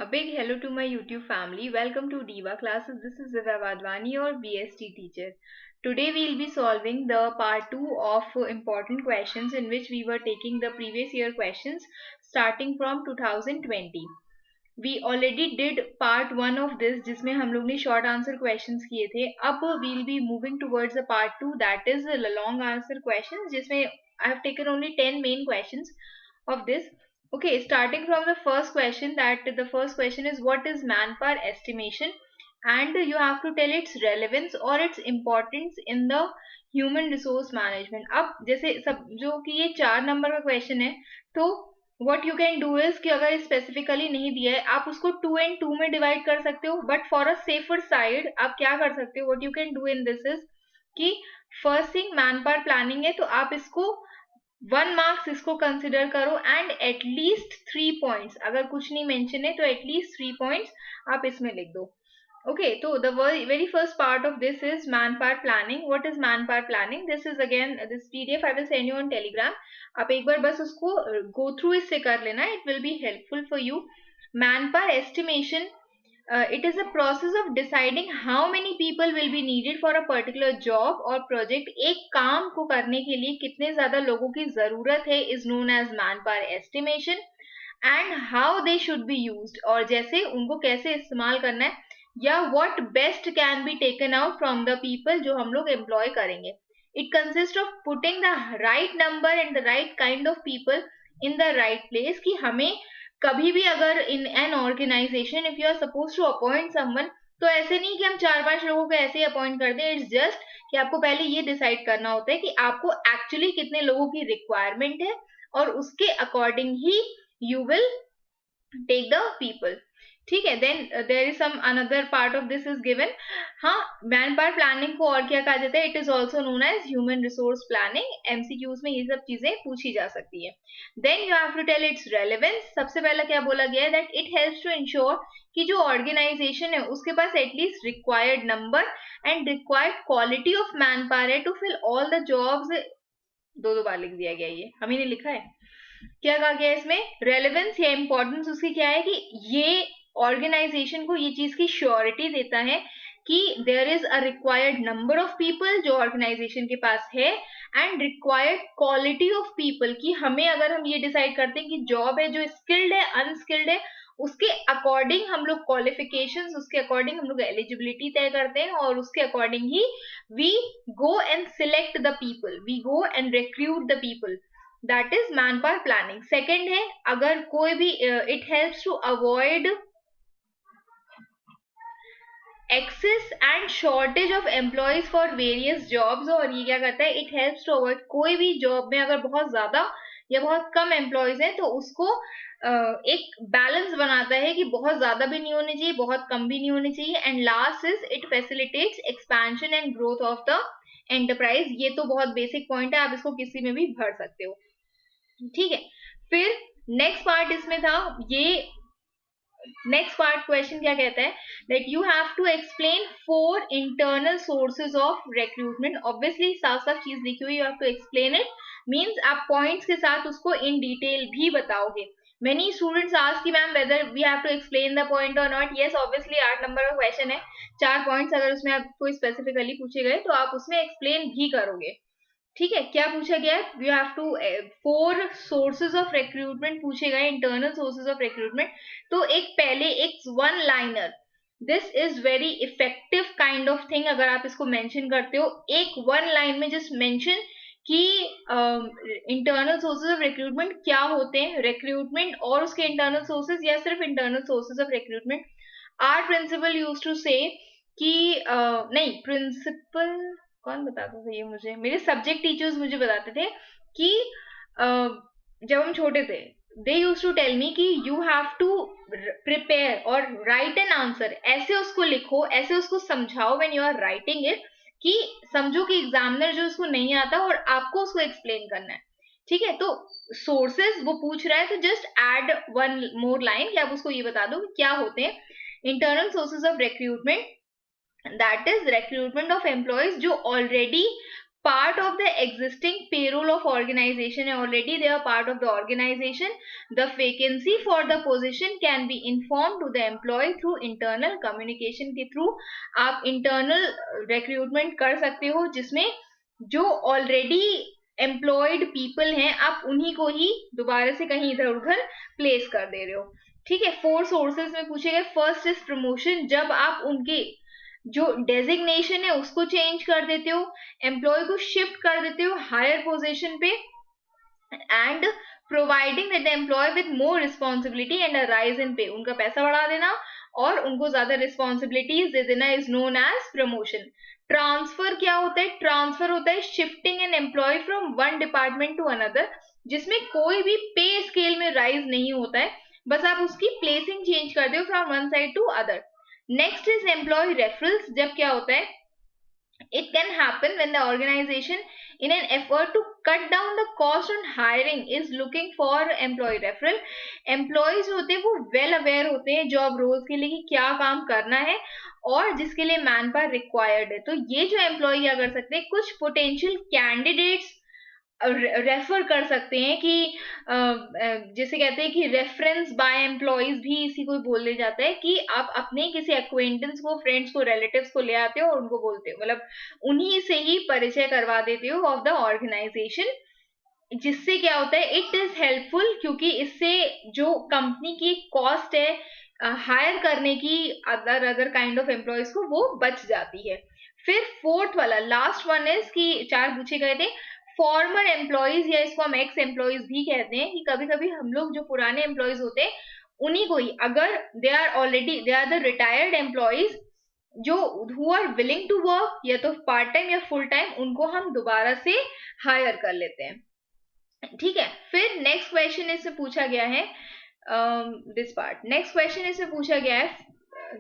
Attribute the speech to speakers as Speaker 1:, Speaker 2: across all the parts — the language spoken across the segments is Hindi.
Speaker 1: A big hello to my YouTube family. Welcome to Diva Classes. This is Divya Vadwani, your BST teacher. Today we'll be solving the part 2 of important questions in which we were taking the previous year questions starting from 2020. We already did part 1 of this जिसमें हम लोग ने short answer questions किए थे. अब we'll be moving towards the part 2, that is long answer questions, जिसमें I have taken only 10 main questions of this. Okay, starting from the first question, that the first question is what is manpower estimation, and you have to tell its relevance or its importance in the human resource management. अब जैसे सब जो कि ये 4 नंबर का क्वेश्चन है, तो what you can do is कि अगर स्पेसिफिकली नहीं दिया है आप उसको 2 and 2 में डिवाइड कर सकते हो, but for a safer side आप क्या कर सकते हो, what you can do in this is कि first thing man power planning है तो आप इसको 1 मार्क्स इसको कंसिडर करो एंड एटलीस्ट 3 पॉइंट्स, अगर कुछ नहीं मेंशन है तो एटलीस्ट 3 पॉइंट्स आप इसमें लिख दो. Okay, so the very first part of this is manpower planning. What is manpower planning? This is again this PDF I will send you on Telegram. आप एक बार बस उसको go through इससे कर लेना. It will be helpful for you. Manpower estimation. It is a process of deciding how many people will be needed for a particular job or project. एक काम को करने के लिए कितने ज्यादा लोगों की जरूरत है is known as manpower estimation. And how they should be used, और जैसे उनको कैसे इस्तेमाल करना है, या what best can be taken out from the people जो हम लोग employ करेंगे. It consists of putting the right number and the right kind of people in the right place. कि हमें कभी भी अगर in an organization if you are supposed to appoint someone, तो ऐसे नहीं कि हम 4-5 लोगों को ऐसे ही अपॉइंट कर दें. इट्स जस्ट कि आपको पहले ये डिसाइड करना होता है कि आपको एक्चुअली कितने लोगों की रिक्वायरमेंट है और उसके according he you will take the people. ठीक है. Then there is some another part of this is given. हाँ, मैन पावर प्लानिंग को और क्या कहा जाता है? It is also known as human resource planning. MCQs में ये सब चीजें पूछी जा सकती है. Then you have to tell its relevance. सबसे पहला क्या बोला गया है? That it helps to ensure कि जो ऑर्गेनाइजेशन है उसके पास at least required number and required quality of man power है to fill all the jobs. दो बार लिख दिया गया, ये हम ही ने लिखा है. क्या कहा गया इसमें? रेलेवेंस या इंपॉर्टेंस उसकी क्या है कि ये ऑर्गेनाइजेशन को ये चीज की श्योरिटी देता है कि there is a required number of people जो ऑर्गेनाइजेशन के पास है and required quality of people, कि हमें अगर हम ये डिसाइड करते हैं कि जॉब है जो स्किल्ड है अनस्किल्ड है, उसके अकॉर्डिंग हम लोग क्वालिफिकेशंस, उसके अकॉर्डिंग हम लोग एलिजिबिलिटी तय करते हैं और उसके अकॉर्डिंग ही we go and select the people, we go and recruit the people. That is man power planning. Second है अगर कोई भी it helps to avoid excess and shortage of employees for various jobs. और ये क्या करता है? इट हेल्प्स टू अवॉइड कोई भी जॉब में अगर बहुत ज्यादा या बहुत कम एम्प्लॉयज हैं तो उसको एक बैलेंस बनाता है कि बहुत ज्यादा भी नहीं होने चाहिए, बहुत कम भी नहीं होने चाहिए. And last is it facilitates expansion and growth of the enterprise. ये तो बहुत बेसिक पॉइंट है, आप इसको किसी में भी भर सकते हो. ठीक है. फिर नेक्स्ट पार्ट इसमें था, ये नेक्स्ट पार्ट क्वेश्चन क्या कहता है? That you have to explain 4 internal sources of recruitment. Obviously साफ साफ चीज लिखी हुई, you have to explain it. Means आप पॉइंट्स के साथ उसको इन डिटेल भी बताओगे. Many students ask कि ma'am whether we have to explain the point or not. Yes, obviously 8 number का क्वेश्चन है, 4 पॉइंट्स अगर उसमें आपको स्पेसिफिकली पूछे गए तो आप उसमें एक्सप्लेन भी करोगे. ठीक है. क्या पूछा गया? You have to 4 sources of recruitment पूछे गए, इंटरनल सोर्सेज ऑफ रिक्रूटमेंट. तो एक पहले एक 1 liner, this is very effective kind of thing. अगर आप इसको मेंशन करते हो एक 1 लाइन में, जस्ट मेंशन कि इंटरनल सोर्सेज ऑफ रिक्रूटमेंट क्या होते हैं, रिक्रूटमेंट और उसके इंटरनल सोर्सेज या सिर्फ internal sources of recruitment. Our principal used to say कि नहीं, प्रिंसिपल कौन बताता था ये मुझे? मेरे सब्जेक्ट टीचर्स मुझे बताते थे कि जब हम छोटे थे they used to tell me कि यू हैव टू प्रिपेयर और राइट एन आंसर. ऐसे उसको लिखो, ऐसे उसको समझाओ when you are writing it, कि समझो कि एग्जामिनर जो उसको नहीं आता और आपको उसको एक्सप्लेन करना है. ठीक है. तो सोर्सेज वो पूछ रहा है तो जस्ट एड 1 मोर लाइन कि आप उसको ये बता दो कि क्या होते हैं internal sources of recruitment. That is recruitment of employees जो already part of the existing payroll of organization है, already they are part of the organization, the vacancy for the position can be informed to the employee through internal communication के through आप internal recruitment कर सकते हो, जिसमें जो already employed people हैं आप उन्हीं को ही दोबारा से कहीं इधर उधर place कर दे रहे हो. ठीक है. 4 sources में पूछे गए. फर्स्ट इज प्रमोशन, जब आप उनके जो डेजिग्नेशन है उसको चेंज कर देते हो, एम्प्लॉय को शिफ्ट कर देते हो हायर पोजीशन पे, and providing that the employee with more responsibility and a raise in pay, उनका पैसा बढ़ा देना और उनको ज्यादा रिस्पॉन्सिबिलिटीज दे देना is known as promotion. Transfer क्या होता है? ट्रांसफर होता है shifting an employee from one department to another, जिसमें कोई भी पे स्केल में राइज नहीं होता है, बस आप उसकी प्लेसिंग चेंज कर दो from one side to other. Next is employee referrals. जब क्या होता है? It can happen when the organization, in an effort to cut down the cost on hiring, is looking for employee referral. Employees होते हैं वो well aware होते हैं job roles के लिए कि क्या काम करना है और जिसके लिए मैन पावर रिक्वायर्ड है. तो ये जो एम्प्लॉय क्या कर सकते हैं, कुछ पोटेंशियल कैंडिडेट्स रेफर कर सकते हैं कि जैसे कहते हैं कि रेफरेंस बाय एम्प्लॉइज भी इसी को बोले जाता है कि आप अपने किसी एक्वेंटेंस को, फ्रेंड्स को, रिलेटिव्स को ले आते हो और उनको बोलते हो, मतलब उन्हीं से ही परिचय करवा देते हो ऑफ द ऑर्गेनाइजेशन. जिससे क्या होता है, इट इज हेल्पफुल, क्योंकि इससे जो कंपनी की कॉस्ट है हायर करने की अदर काइंड ऑफ एम्प्लॉइज को, वो बच जाती है. फिर फोर्थ वाला लास्ट वन इज कि 4 पूछे गए थे, फॉर्मर एम्प्लॉइज, या इसको हम एक्स एम्प्लॉइज भी कहते हैं, कि कभी कभी हम लोग जो पुराने एम्प्लॉइज होते हैं उन्हीं को ही, अगर they are the retired employees जो who are willing to work, या तो पार्ट टाइम या फुल टाइम, उनको हम दोबारा से हायर कर लेते हैं. ठीक है. फिर नेक्स्ट क्वेश्चन इससे पूछा गया है, दिस पार्ट, नेक्स्ट क्वेश्चन इससे पूछा गया है,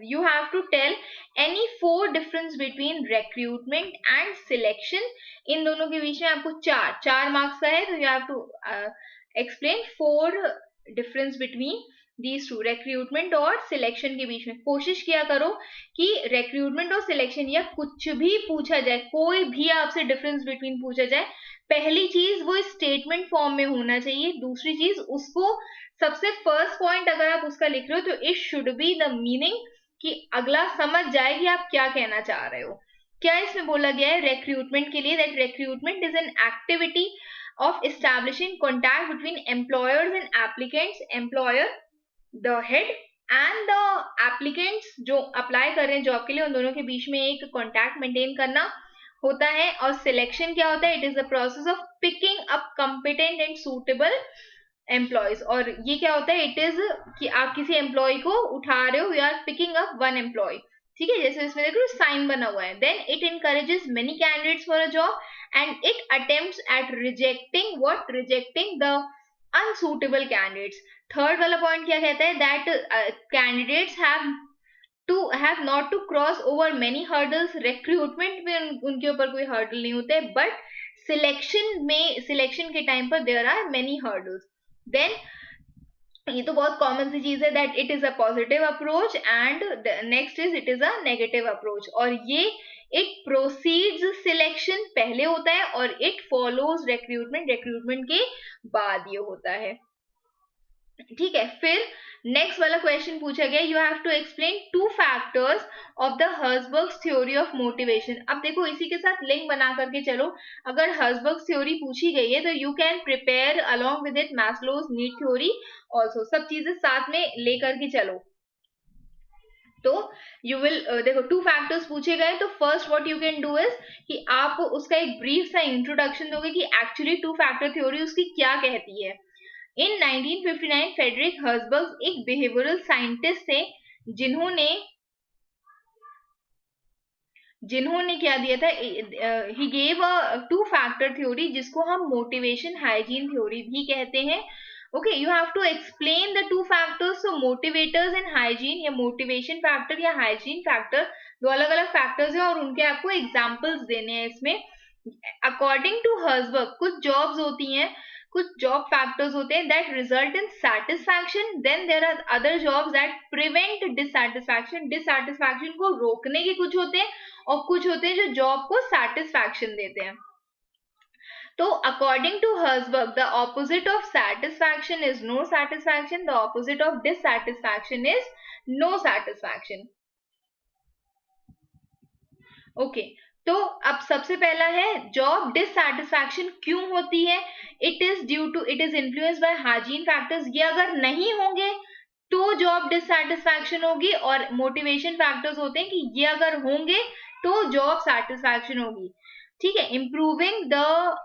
Speaker 1: you have to tell any 4 difference between recruitment and selection. इन दोनों के बीच में आपको 4 मार्क्स का है, तो you have to explain 4 difference between these two, recruitment और selection के बीच में. कोशिश किया करो कि recruitment और selection या कुछ भी पूछा जाए, कोई भी आपसे difference between पूछा जाए, पहली चीज वो स्टेटमेंट फॉर्म में होना चाहिए. दूसरी चीज उसको सबसे फर्स्ट पॉइंट अगर आप उसका लिख रहे हो तो it should be the meaning, कि अगला समझ जाए कि आप क्या कहना चाह रहे हो. क्या इसमें बोला गया है रिक्रूटमेंट के लिए? That recruitment is an activity of establishing contact between employers and applicants. Employer, the head, and the applicants जो अप्लाई कर रहे हैं जॉब के लिए, उन दोनों के बीच में एक कॉन्टैक्ट मेंटेन करना होता है. और सिलेक्शन क्या होता है? It is the process of picking up competent and suitable employees. और ये क्या होता है? इट इज कि आप किसी एम्प्लॉय को उठा रहे हो, you are picking up one employee. ठीक है, जैसे इसमें देखो साइन बना हुआ है. Then it encourages many candidates for a job and it attempts at rejecting the unsuitable candidates. Third वाला पॉइंट क्या कहता है? That candidates have not to cross over many hurdles. Recruitment में उनके ऊपर कोई हर्डल नहीं होते, बट सिलेक्शन के टाइम पर there are many hurdles. Then ये तो बहुत कॉमन सी चीज है, that it is a positive approach, and next is it is a negative approach. और ये इट प्रोसीड्स सिलेक्शन पहले होता है और इट फॉलोज रिक्रूटमेंट के बाद ये होता है. ठीक है. फिर नेक्स्ट वाला क्वेश्चन पूछा गया, you have to explain 2 factors of the Herzberg's theory of motivation. अब देखो इसी के साथ लिंक बना करके चलो. अगर हर्जबर्ग्स थ्योरी पूछी गई है तो you can prepare along with it Maslow's need theory also. सब चीजें साथ में लेकर के चलो. तो यू विल देखो 2 फैक्टर्स पूछे गए, तो first what you can do is कि आप उसका एक ब्रीफ सा इंट्रोडक्शन दोगे कि एक्चुअली 2 फैक्टर थ्योरी उसकी क्या कहती है. In 1959 फ्रेडरिक हर्जबर्ग एक बिहेवियरल साइंटिस्ट थे, जिन्होंने क्या दिया था, he gave a 2 factor theory, जिसको हम मोटिवेशन हाइजीन थ्योरी भी कहते हैं. Okay, you have to explain the 2 factors. So motivators and hygiene, या मोटिवेशन फैक्टर या हाइजीन फैक्टर, 2 अलग अलग फैक्टर्स हैं और उनके आपको एग्जांपल्स देने हैं इसमें. अकॉर्डिंग टू हर्जबर्ग कुछ जॉब्स होती हैं, कुछ जॉब फैक्टर्स होते हैं that result in satisfaction. Then there are other jobs that prevent dissatisfaction. Dissatisfaction को रोकने के कुछ होते हैं और कुछ होते हैं जो जॉब को सैटिस्फैक्शन देते हैं. तो according to Herzberg the opposite of satisfaction is no satisfaction, the opposite of dissatisfaction is no satisfaction. Okay, तो अब सबसे पहला है जॉब डिससैटिस्फैक्शन क्यों होती है. It is influenced by hygiene factors. ये अगर नहीं होंगे तो जॉब डिससैटिस्फैक्शन होगी, और मोटिवेशन फैक्टर्स होते हैं कि ये अगर होंगे तो जॉब सैटिस्फैक्शन होगी. ठीक है, इंप्रूविंग द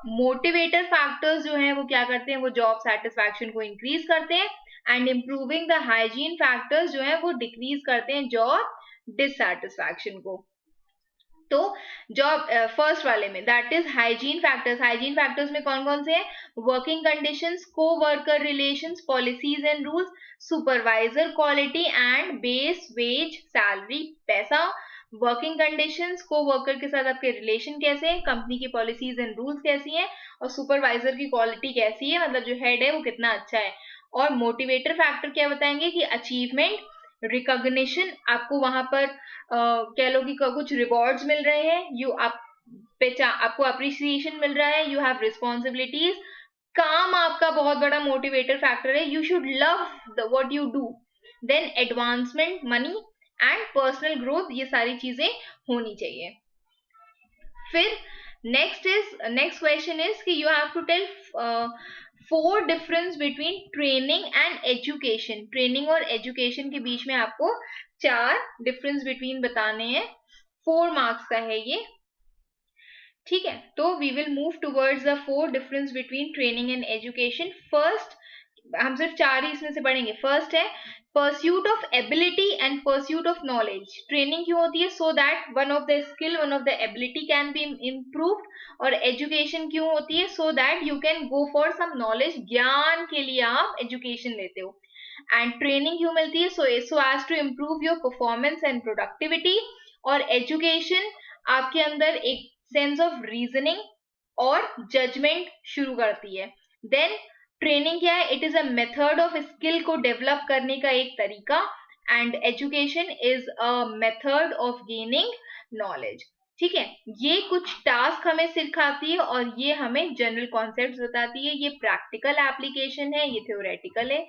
Speaker 1: मोटिवेटर फैक्टर्स जो है वो क्या करते हैं, वो जॉब सेटिस्फैक्शन को इंक्रीज करते हैं, and improving the hygiene factors जो है वो डिक्रीज करते हैं जॉब डिससैटिस्फैक्शन को. तो जॉब फर्स्ट वाले में that is hygiene factors. Hygiene factors में कौन कौन से हैं, working conditions, coworker relations, policies and rules, supervisor quality and base wage salary, पैसा. वर्किंग कंडीशंस, को वर्कर के साथ आपके रिलेशन कैसे हैं, कंपनी की पॉलिसीज एंड रूल्स कैसी हैं, और सुपरवाइजर की क्वालिटी कैसी है, मतलब जो हेड है वो कितना अच्छा है. और मोटिवेटर फैक्टर क्या बताएंगे कि अचीवमेंट, रिकॉग्निशन, आपको वहां पर कह लो कि कुछ रिवॉर्ड्स मिल रहे हैं, आपको अप्रिसिएशन मिल रहा है, यू हैव रिस्पॉन्सिबिलिटीज. काम आपका बहुत बड़ा मोटिवेटर फैक्टर है, you should love what you do. Then advancement, money and personal growth, ये सारी चीजें होनी चाहिए. फिर नेक्स्ट क्वेश्चन इज कि you have to tell 4 difference between training and education. Training और एजुकेशन के बीच में आपको 4 डिफरेंस बिटवीन बताने हैं. 4 मार्क्स का है ये. ठीक है, तो we will move towards the 4 difference between training and education. First, हम सिर्फ 4 ही इसमें से पढ़ेंगे. फर्स्ट है pursuit of ability and pursuit of knowledge. Training क्यों होती है, so that one of the skill, one of the ability can be improved. और एजुकेशन क्यों होती है, so that you can go for some knowledge, ज्ञान के लिए आप एजुकेशन लेते हो. एंड ट्रेनिंग क्यों मिलती है, so as to improve your performance and productivity. और एजुकेशन आपके अंदर एक सेंस ऑफ रीजनिंग और जजमेंट शुरू करती है. देन ट्रेनिंग क्या है, it is a method of skill को डेवलप करने का एक तरीका, and education is a method of gaining knowledge. ठीक है, ये कुछ टास्क हमें सिखाती है और ये हमें जनरल कॉन्सेप्ट्स बताती है. ये प्रैक्टिकल एप्लीकेशन है, ये थ्योरेटिकल है,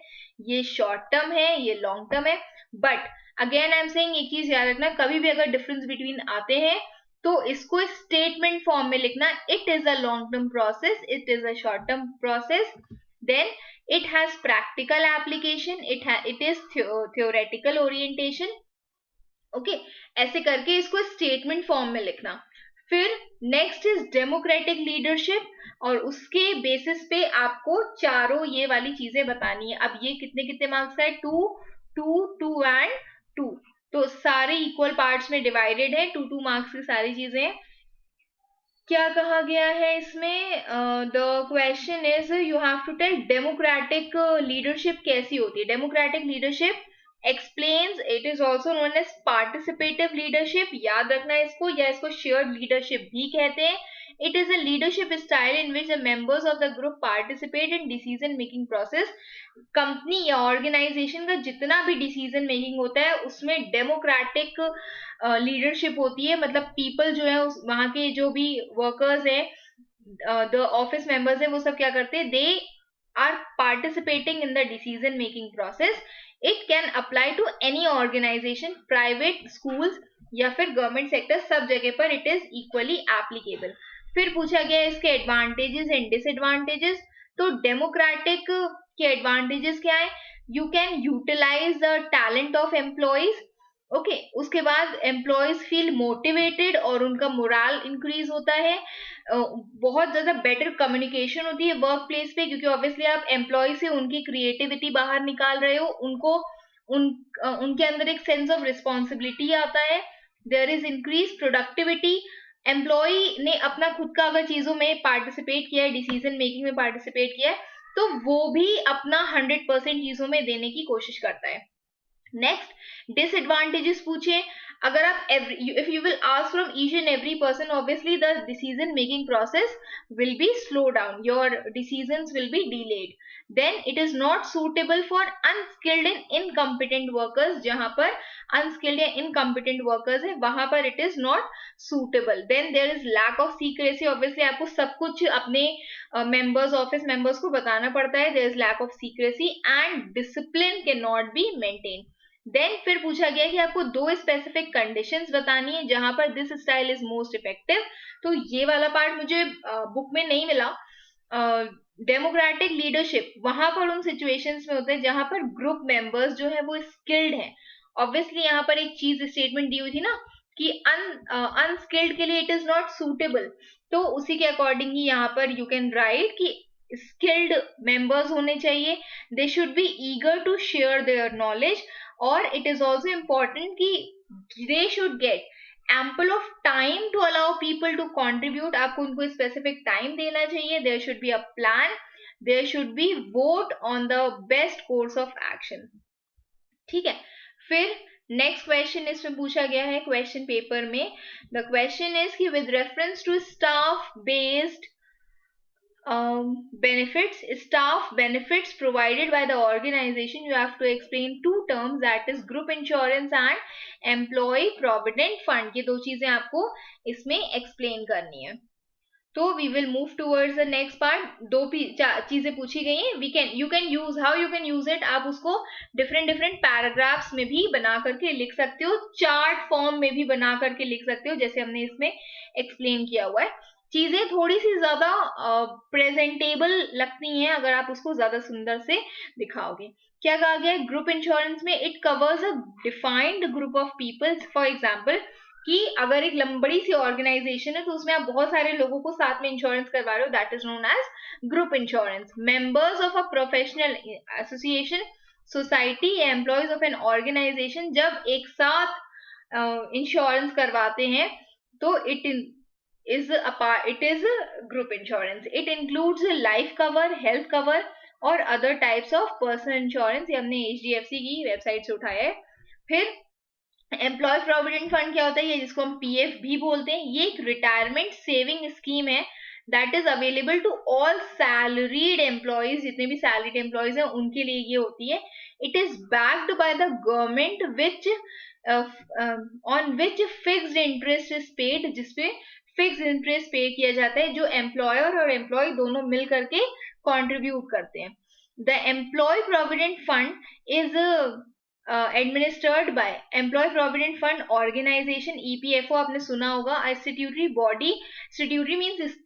Speaker 1: ये शॉर्ट टर्म है, ये लॉन्ग टर्म है. But again I am saying, एक चीज याद रखना, कभी भी अगर डिफरेंस बिटवीन आते हैं तो इसको स्टेटमेंट फॉर्म में लिखना. It is a long term process, it is a short term process, then it has practical application, it is theoretical orientation. Okay, ऐसे करके इसको स्टेटमेंट फॉर्म में लिखना. फिर नेक्स्ट इज डेमोक्रेटिक लीडरशिप, और उसके बेसिस पे आपको चारों ये वाली चीजें बतानी है. अब ये कितने कितने मार्क्स का है, 2 2 2 एंड 2. तो सारे इक्वल पार्ट्स में डिवाइडेड है, 2 मार्क्स की सारी चीजें. क्या कहा गया है इसमें, the question is you have to tell democratic leadership कैसी होती है. Democratic leadership explains, it is also known as participative leadership. याद रखना इसको, या इसको शेयर्ड लीडरशिप भी कहते हैं. It is a leadership style in which the members of the group participate in decision making process. Company या ऑर्गेनाइजेशन का जितना भी डिसीजन मेकिंग होता है उसमें डेमोक्रेटिक लीडरशिप होती है. मतलब पीपल जो है वहां के जो भी वर्कर्स हैं, द ऑफिस मेंबर्स हैं, वो सब क्या करते हैं, they are participating in the decision making process. It can apply to any organisation, private, schools या फिर गवर्नमेंट सेक्टर, सब जगह पर इट इज इक्वली एप्लीकेबल. फिर पूछा गया इसके एडवांटेजेस एंड डिसएडवांटेजेस. तो डेमोक्रेटिक के एडवांटेजेस क्या है, you can utilise the talent of employees. Okay, उसके बाद एम्प्लॉयज फील मोटिवेटेड और उनका मोरल इंक्रीज होता है. बहुत ज्यादा बेटर कम्युनिकेशन होती है वर्क प्लेस पे, क्योंकि ऑब्वियसली आप एम्प्लॉय से उनकी क्रिएटिविटी बाहर निकाल रहे हो, उनके अंदर एक सेंस ऑफ रिस्पॉन्सिबिलिटी आता है. There is increase productivity. Employee ने अपना खुद का अगर चीजों में पार्टिसिपेट किया है, डिसीजन मेकिंग में पार्टिसिपेट किया है, तो वो भी अपना 100% चीजों में देने की कोशिश करता है. नेक्स्ट डिसएडवांटेजेस पूछे. अगर आप if you will ask from each and every person, obviously the decision making process will be slow down, your decisions will be delayed. Then it is not suitable for unskilled and incompetent workers. जहां पर unskilled या incompetent workers है वहां पर it is not suitable. Then there is lack of secrecy. Obviously आपको सब कुछ अपने members, office members को बताना पड़ता है. There is lack of secrecy and discipline cannot be maintained. Then फिर पूछा गया कि आपको दो स्पेसिफिक कंडीशंस बतानी है जहां पर this style is most effective. तो ये वाला पार्ट मुझे बुक में नहीं मिला. डेमोक्रेटिक लीडरशिप वहां पर उन सिचुएशंस में होता है जहां पर ग्रुप मेंबर्स जो है वो स्किल्ड हैं. ऑब्वियसली यहाँ पर एक चीज स्टेटमेंट दी हुई थी ना कि अनस्किल्ड के लिए इट इज नॉट सूटेबल. तो उसी के अकॉर्डिंग ही यहाँ पर यू कैन राइट कि स्किल्ड मेंबर्स होने चाहिए. They should be eager to share their knowledge. और it is also important कि they should get ample of time to allow people to contribute. आपको उनको specific time देना चाहिए. There should be a plan. There should be vote on the best course of action. ठीक है. फिर नेक्स्ट क्वेश्चन इसमें पूछा गया है क्वेश्चन पेपर में. द क्वेश्चन इज कि with reference to staff based benefits, staff benefits provided by the organization, you have to explain two terms, that is group insurance and employee provident fund. ये दो चीजें आपको इसमें explain करनी है. तो we will move towards the next part. दो चीजें पूछी गई हैं. you can use how you can use it. आप उसको different paragraphs में भी बना करके लिख सकते हो, चार्ट फॉर्म में भी बना करके लिख सकते हो जैसे हमने इसमें एक्सप्लेन किया हुआ है. चीजें थोड़ी सी ज्यादा प्रेजेंटेबल लगती हैं अगर आप उसको ज्यादा सुंदर से दिखाओगे. क्या कहा गया है ग्रुप इंश्योरेंस में? It covers a defined group of peoples. For example कि अगर एक लंबी सी ऑर्गेनाइजेशन है तो उसमें आप बहुत सारे लोगों को साथ में इंश्योरेंस करवा रहे हो, that is known age group insurance. Members of a professional association, society या एम्प्लॉयज ऑफ एन ऑर्गेनाइजेशन जब एक साथ इंश्योरेंस करवाते हैं तो it is group insurance. It includes life cover, health cover और other types of personal insurance. ये हमने HDFC की वेबसाइट से उठाया है. फिर एम्प्लॉय प्रोविडेंट फंड क्या होता है? ये जिसको हम PF भी बोलते हैं, ये एक रिटायरमेंट सेविंग स्कीम है that is available to all salaried employees. जितने भी salaried employees हैं उनके लिए ये होती है. It is backed by the government which on which fixed interest is paid, जिसपे फिक्स इंटरेस्ट पे किया जाता है जो एम्प्लॉयर और एम्प्लॉय दोनों मिल करके कंट्रीब्यूट करते हैं. The employee provident fund is administered by employee provident fund organisation. EPFO आपने सुना होगा, स्टैट्यूटरी बॉडी. स्टैट्यूटरी मींस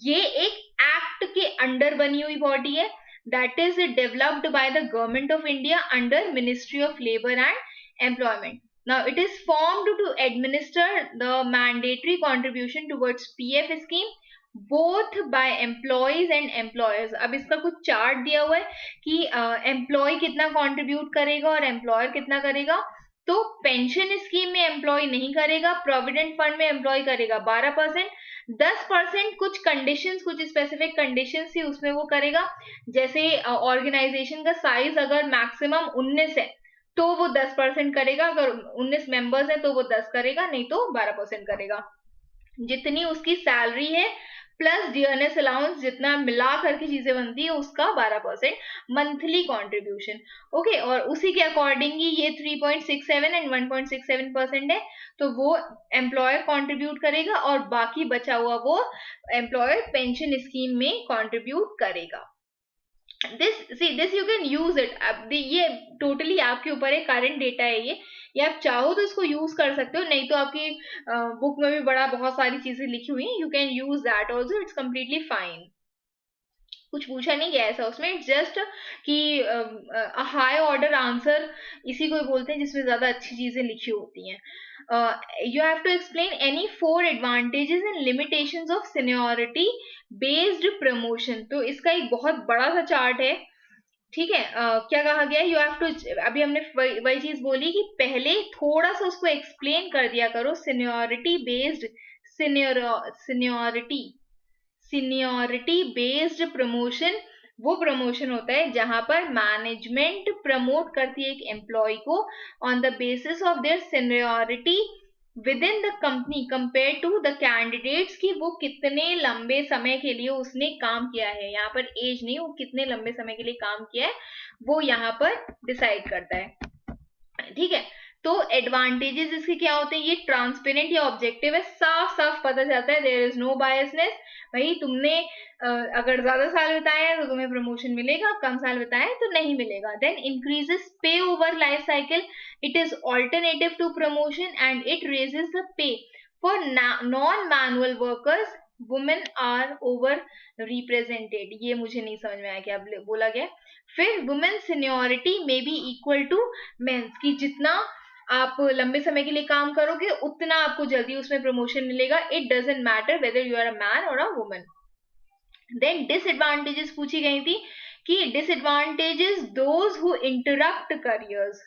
Speaker 1: ये एक एक्ट के अंडर बनी हुई बॉडी है that is developed by the government of India under ministry of labour and employment. Now it is formed to administer the mandatory contribution towards PF scheme both by employees and employers. अब इसका कुछ चार्ट दिया हुआ है कि एम्प्लॉय कितना कंट्रीब्यूट करेगा और एम्प्लॉयर कितना करेगा. तो पेंशन स्कीम में एम्प्लॉय नहीं करेगा, प्रोविडेंट फंड में एम्प्लॉय करेगा 12%, 10% कुछ कंडीशंस, कुछ स्पेसिफिक कंडीशंस थी उसमें वो करेगा. जैसे ऑर्गेनाइजेशन का साइज अगर मैक्सिमम 19 है तो वो 10% करेगा, अगर 19 मेंबर्स है तो वो 10 करेगा, नहीं तो 12% करेगा. जितनी उसकी सैलरी है प्लस डियरनेस अलाउंस जितना मिला करके चीजें बनती है उसका 12% मंथली कंट्रीब्यूशन. ओके, और उसी के अकॉर्डिंग ही ये 3.67 एंड 1.67% है तो वो एम्प्लॉयर कंट्रीब्यूट करेगा और बाकी बचा हुआ वो एम्प्लॉयर पेंशन स्कीम में कंट्रीब्यूट करेगा. this you can use it. अब ये टोटली आपके ऊपर है, करंट डेटा है ये आप चाहो तो इसको यूज कर सकते हो, नहीं तो आपकी बुक में भी बहुत सारी चीजें लिखी हुई हैं, you can use that also, it's completely fine. कुछ पूछा नहीं गया ऐसा उसमें, जस्ट कि हाई ऑर्डर आंसर इसी को बोलते हैं जिसमें ज्यादा अच्छी चीजें लिखी होती हैं. You have to explain any 4 advantages and limitations of seniority based promotion. तो इसका एक बहुत बड़ा सा चार्ट है. ठीक है, क्या कहा गया है? यू हैव टू, अभी हमने वही चीज बोली कि पहले थोड़ा सा उसको एक्सप्लेन कर दिया करो. Seniority based seniority based promotion वो प्रमोशन होता है जहां पर मैनेजमेंट प्रमोट करती है एक एम्प्लॉय को on the basis of their seniority within the company compare to the candidates की वो कितने लंबे समय के लिए उसने काम किया है। यहाँ पर एज नहीं, वो कितने लंबे समय के लिए काम किया है वो यहाँ पर डिसाइड करता है। ठीक है, तो एडवांटेजेस इसके क्या होते हैं, ये ट्रांसपेरेंट या ऑब्जेक्टिव है, साफ साफ पता चलता है, देयर इज नो बायसनेस। भाई तुमने अगर ज्यादा साल बिताए हैं तो तुम्हें प्रमोशन मिलेगा, कम साल बिताए हैं तो नहीं मिलेगा। Then increases pay over life cycle, it is alternative to promotion and it raises the pay for non manual workers, women are over represented. ये मुझे नहीं समझ में आया क्या बोला गया। फिर वुमेन सीनियोरिटी में बी इक्वल टू मेंस, की जितना आप लंबे समय के लिए काम करोगे उतना आपको जल्दी उसमें प्रमोशन मिलेगा, it doesn't matter whether you are a man और अ वुमन। देन डिसएडवांटेजेस पूछी गई थी कि disadvantages those who interrupt careers,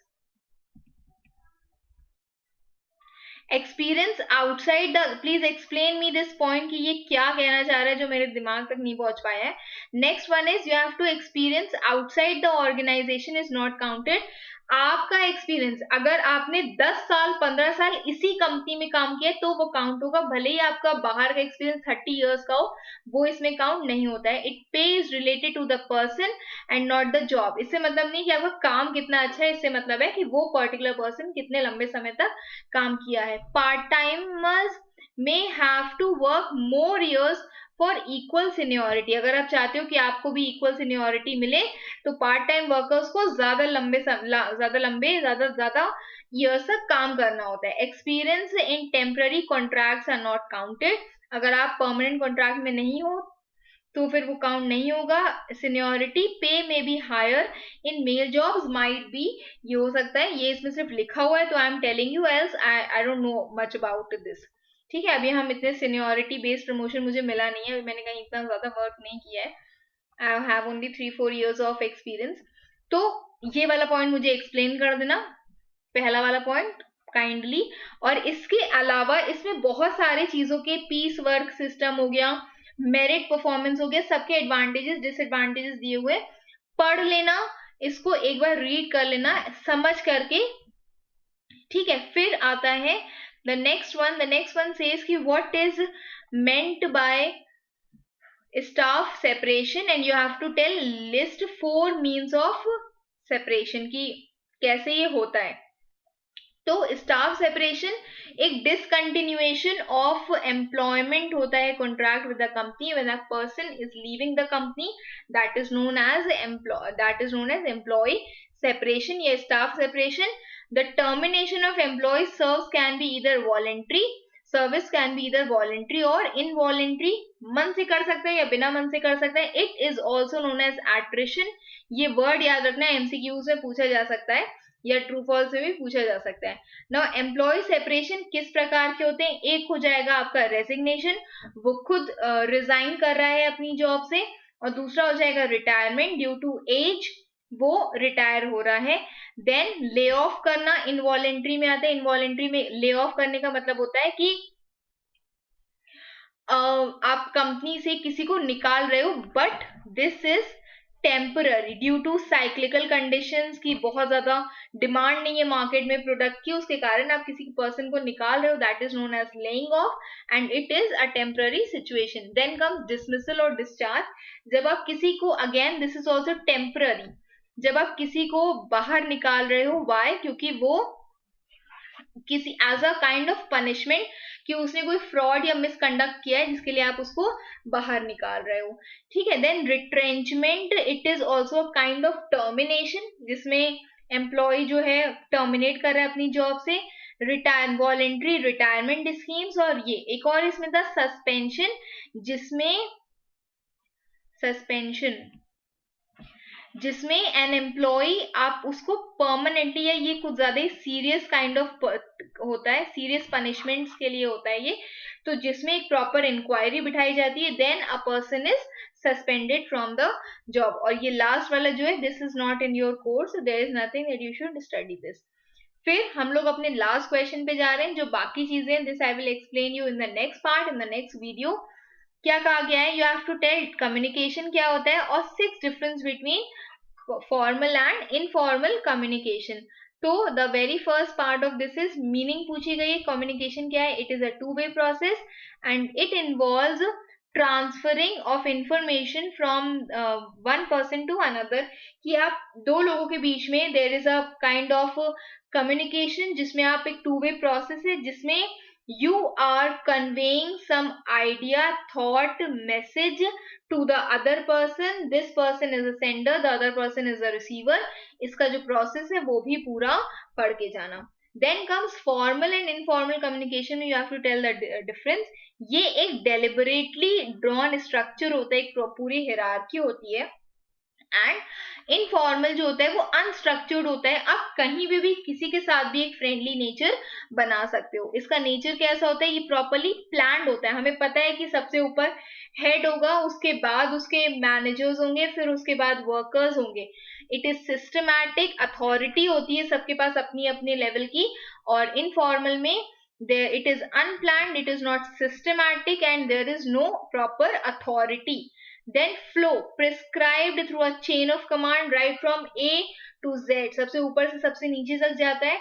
Speaker 1: experience outside the, please explain me this point कि ये क्या कहना चाह रहा है जो मेरे दिमाग तक नहीं पहुंच पाया है। Next one is you have to experience outside the organisation is not counted. आपका एक्सपीरियंस अगर आपने 10 साल 15 साल इसी कंपनी में काम किया तो वो काउंट होगा, भले ही आपका बाहर का एक्सपीरियंस 30 इयर्स का हो, वो इसमें काउंट नहीं होता है। It pay is related to the person and not the job. इससे मतलब नहीं कि आपका काम कितना अच्छा है, इससे मतलब है कि वो पर्टिकुलर पर्सन कितने लंबे समय तक काम किया है। Part timers may have to work more years for equal seniority. अगर आप चाहते हो कि आपको भी इक्वल सीनियोरिटी मिले तो पार्ट टाइम वर्कर्स को ज्यादा ज्यादा ईयर्स तक काम करना होता है। Experience in temporary contracts are not counted. अगर आप परमानेंट कॉन्ट्रैक्ट में नहीं हो तो फिर वो काउंट नहीं होगा। सीनियोरिटी पे में be higher in male jobs might be, ये हो सकता है, ये इसमें सिर्फ लिखा हुआ है तो I am telling you, else I don't know much about this. ठीक है, अभी हम इतने सीनियोरिटी बेस्ड प्रमोशन मुझे मिला नहीं है, अभी मैंने कहीं इतना ज्यादा वर्क नहीं किया है, I have only 3-4 years of experience. तो ये वाला पॉइंट मुझे एक्सप्लेन कर देना, पहला वाला पॉइंट काइंडली। और इसके अलावा इसमें बहुत सारे चीजों के पीस वर्क सिस्टम हो गया, मेरिट परफॉर्मेंस हो गया, सबके एडवांटेजेस डिसएडवांटेजेस दिए हुए, पढ़ लेना, इसको एक बार रीड कर लेना समझ करके। ठीक है, फिर आता है द नेक्स्ट वन सेज कि what is meant by staff separation and you have to tell list 4 means of separation की कैसे ये होता है। तो स्टाफ सेपरेशन एक डिसकंटिन्यूएशन ऑफ एम्प्लॉयमेंट होता है, contract with the company when a person is leaving the company, that is known as employee separation या staff separation. The termination of employee services can be either voluntary, service can be इधर वॉलेंट्री और इनवॉलेंट्री, मन से कर सकते हैं या बिना मन से कर सकते हैं। It is also known as attrition, ये वर्ड याद रखना है, एमसीक्यूज में पूछा जा सकता है या ट्रू फॉल्स से भी पूछा जा सकता है। नाउ एम्प्लॉय सेपरेशन किस प्रकार के होते हैं, एक हो जाएगा आपका रेजिग्नेशन, वो खुद रिजाइन कर रहा है अपनी जॉब से, और दूसरा हो जाएगा रिटायरमेंट ड्यू टू एज, वो रिटायर हो रहा है। देन ले ऑफ करना इनवॉलेंट्री में आता है, इनवॉलेंट्री में ले ऑफ करने का मतलब होता है कि आप कंपनी से किसी को निकाल रहे हो, but this is temporary due to cyclical conditions की बहुत ज्यादा डिमांड नहीं है मार्केट में प्रोडक्ट की, उसके कारण आप किसी पर्सन को निकाल रहे हो, that is known as laying off and it is a temporary situation. Then comes dismissal और डिस्चार्ज, जब आप किसी को, again this is also temporary, जब आप किसी को बाहर निकाल रहे हो, वाई, क्योंकि वो किसी as a kind of punishment कि उसने कोई फ्रॉड या मिसकंडक्ट किया है जिसके लिए आप उसको बाहर निकाल रहे हो। ठीक है, then retrenchment, it is also kind of termination जिसमें एम्प्लॉय जो है टर्मिनेट कर रहा है अपनी जॉब से। वॉलेंट्री रिटायरमेंट स्कीम्स, और ये एक और इसमें था सस्पेंशन, जिसमें एन एम्प्लॉय आप उसको परमानेंटली, या ये कुछ ज्यादा ही सीरियस काइंड ऑफ होता है, सीरियस पनिशमेंट्स के लिए होता है ये, तो जिसमें एक प्रॉपर इंक्वायरी बिठाई जाती है, then a person is suspended from the job. और ये लास्ट वाला जो है, this is not in your course, there is nothing that you should study this. फिर हम लोग अपने लास्ट क्वेश्चन पे जा रहे हैं, जो बाकी चीजें हैं this I will explain you in the next part, in the next video. क्या कहा गया है, you have to tell communication क्या होता है और 6 difference between formal and informal communication. तो the very first part of this is meaning पूछी गई है, कम्युनिकेशन क्या है, it is a two way process and it involves transferring of information from one person to another, कि आप दो लोगों के बीच में there is a kind of communication जिसमें आप एक टू वे प्रोसेस है जिसमें you are conveying some idea, thought, message to the other person. This person is a sender, the other person is a receiver. इसका जो प्रोसेस है वो भी पूरा पढ़ के जाना. Then comes formal and informal communication. You have to tell the difference. ये एक deliberately drawn structure होता है, एक पूरी hierarchy होती है. एंड इनफॉर्मल जो होता है वो अनस्ट्रक्चर्ड होता है, आप कहीं भी किसी के साथ भी एक फ्रेंडली नेचर बना सकते हो. इसका नेचर कैसा होता है, ये प्रॉपरली प्लान्ड होता है. हमें पता है कि सबसे ऊपर हेड होगा, उसके बाद उसके मैनेजर्स होंगे, फिर उसके बाद वर्कर्स होंगे. इट इज सिस्टमैटिक, अथॉरिटी होती है सबके पास अपनी अपने लेवल की. और इनफॉर्मल में it is unplanned, it is not systematic, and there is no proper authority. Then flow, prescribed through a chain of command right from A to Z. सबसे ऊपर से सबसे नीचे तक जाता है,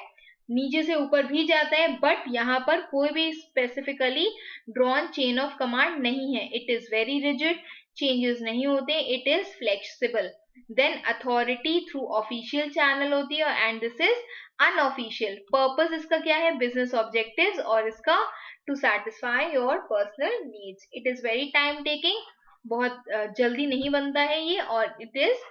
Speaker 1: नीचे से ऊपर भी जाता है, बट यहाँ पर कोई भी specifically drawn chain of command नहीं है. It is very rigid, changes नहीं होते, it is flexible. Then authority through official channel होती है, and this is unofficial. Purpose इसका क्या है, बिजनेस ऑब्जेक्टिव्स, और इसका to satisfy your personal needs. It is very time taking, बहुत जल्दी नहीं बनता है ये, और it is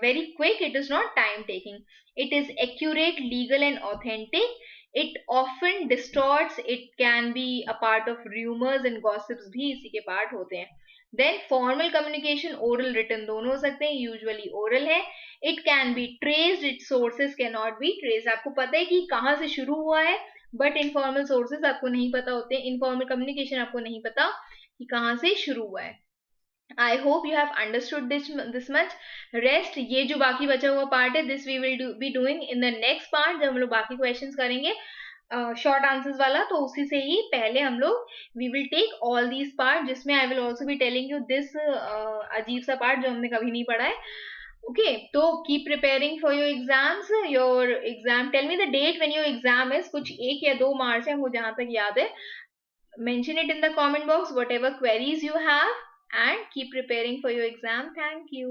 Speaker 1: very quick, it is not time taking. It is accurate, legal and authentic. It often distorts, it can be a part of rumors and gossips भी इसी के पार्ट होते हैं. Then formal communication, oral written दोनों हो सकते हैं, usually oral है. It can be traced, its sources cannot be traced. आपको पता है कि कहाँ से शुरू हुआ है, बट इनफॉर्मल सोर्सेज आपको नहीं पता होते, इनफॉर्मल कम्युनिकेशन आपको नहीं पता कि कहाँ से शुरू हुआ है. I hope you have understood this much. Rest, ये जो बाकी बचा हुआ पार्ट है, this we will be doing in the next part, जब हम लोग बाकी questions करेंगे short answers वाला, तो उसी से ही पहले हम लोग we will take all these part, जिसमें I will also be telling you this अजीब सा part जो हमने कभी नहीं पढ़ा है. Okay, तो keep preparing for your exams. Your exam, tell me the date when your exam is. कुछ 1 या 2 मार्च है, मुझे जहाँ तक याद है. Mention it in the comment box, whatever queries you have, and keep preparing for your exam. Thank you.